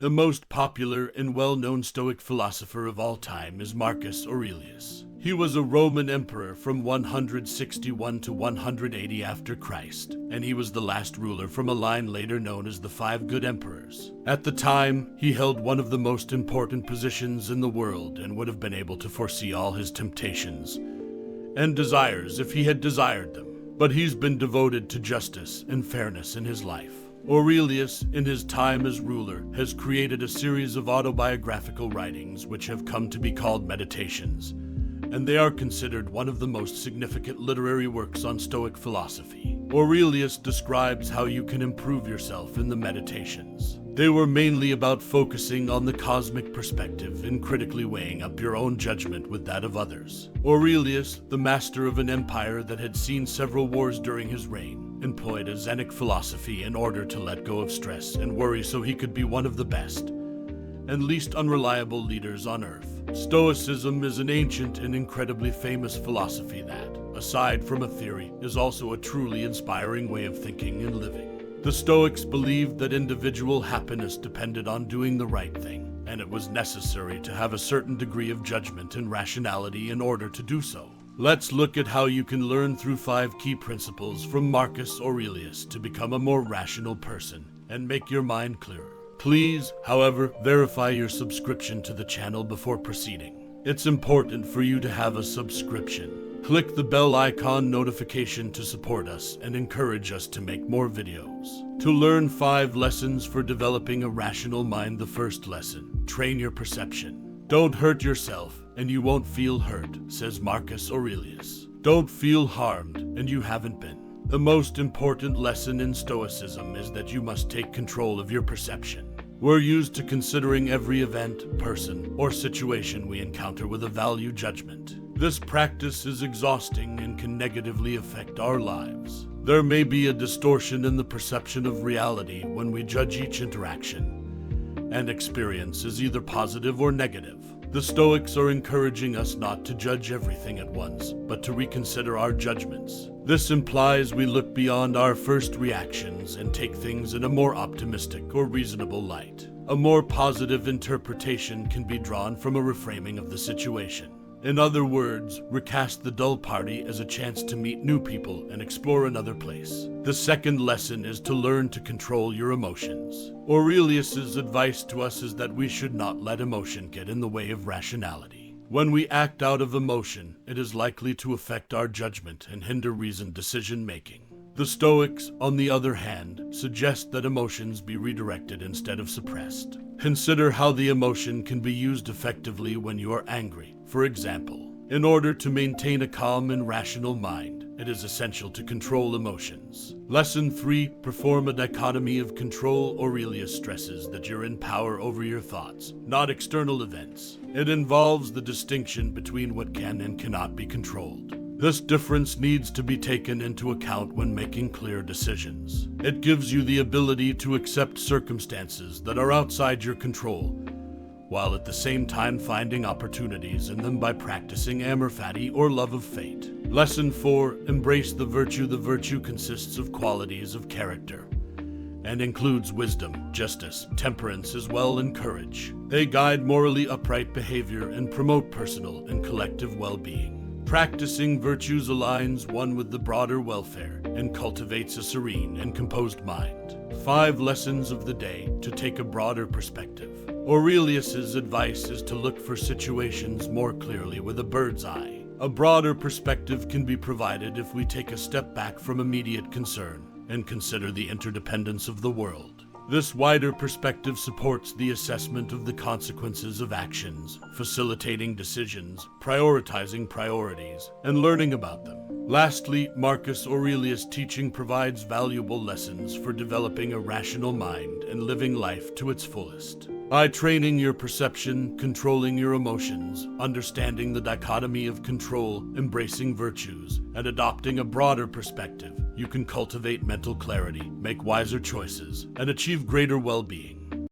The most popular and well-known Stoic philosopher of all time is Marcus Aurelius. He was a Roman emperor from 161 to 180 after Christ, and he was the last ruler from a line later known as the Five Good Emperors. At the time, he held one of the most important positions in the world and would have been able to foresee all his temptations and desires if he had desired them. But he's been devoted to justice and fairness in his life. Aurelius, in his time as ruler, has created a series of autobiographical writings which have come to be called meditations, and they are considered one of the most significant literary works on Stoic philosophy. Aurelius describes how you can improve yourself in the meditations. They were mainly about focusing on the cosmic perspective and critically weighing up your own judgment with that of others. Aurelius, the master of an empire that had seen several wars during his reign, employed a Zen philosophy in order to let go of stress and worry so he could be one of the best and least unreliable leaders on earth. Stoicism is an ancient and incredibly famous philosophy that, aside from a theory, is also a truly inspiring way of thinking and living. The Stoics believed that individual happiness depended on doing the right thing, and it was necessary to have a certain degree of judgment and rationality in order to do so. Let's look at how you can learn through 5 key principles from Marcus Aurelius to become a more rational person and make your mind clearer. Please, however, verify your subscription to the channel before proceeding. It's important for you to have a subscription. Click the bell icon notification to support us and encourage us to make more videos. To learn 5 lessons for developing a rational mind. The first lesson: train your perception. Don't hurt yourself and you won't feel hurt, says Marcus Aurelius. Don't feel harmed and you haven't been. The most important lesson in Stoicism is that you must take control of your perception. We're used to considering every event, person, or situation we encounter with a value judgment. This practice is exhausting and can negatively affect our lives. There may be a distortion in the perception of reality when we judge each interaction and experience as either positive or negative. The Stoics are encouraging us not to judge everything at once, but to reconsider our judgments. This implies we look beyond our first reactions and take things in a more optimistic or reasonable light. A more positive interpretation can be drawn from a reframing of the situation. In other words, recast the dull party as a chance to meet new people and explore another place. The second lesson is to learn to control your emotions. Aurelius's advice to us is that we should not let emotion get in the way of rationality. When we act out of emotion, it is likely to affect our judgment and hinder reasoned decision-making. The Stoics, on the other hand, suggest that emotions be redirected instead of suppressed. Consider how the emotion can be used effectively when you are angry. For example, in order to maintain a calm and rational mind, it is essential to control emotions. Lesson 3. Perform a dichotomy of control. Aurelius stresses that you're in power over your thoughts, not external events. It involves the distinction between what can and cannot be controlled. This difference needs to be taken into account when making clear decisions. It gives you the ability to accept circumstances that are outside your control, while at the same time finding opportunities in them by practicing amor fati or love of fate. Lesson 4. Embrace the virtue. The virtue consists of qualities of character and includes wisdom, justice, temperance, as well as courage. They guide morally upright behavior and promote personal and collective well-being. Practicing virtues aligns one with the broader welfare and cultivates a serene and composed mind. 5 lessons of the day to take a broader perspective. Aurelius's advice is to look for situations more clearly with a bird's eye. A broader perspective can be provided if we take a step back from immediate concern and consider the interdependence of the world. This wider perspective supports the assessment of the consequences of actions, facilitating decisions, prioritizing priorities, and learning about them. Lastly, Marcus Aurelius' teaching provides valuable lessons for developing a rational mind and living life to its fullest. By training your perception, controlling your emotions, understanding the dichotomy of control, embracing virtues, and adopting a broader perspective, you can cultivate mental clarity, make wiser choices, and achieve greater well-being.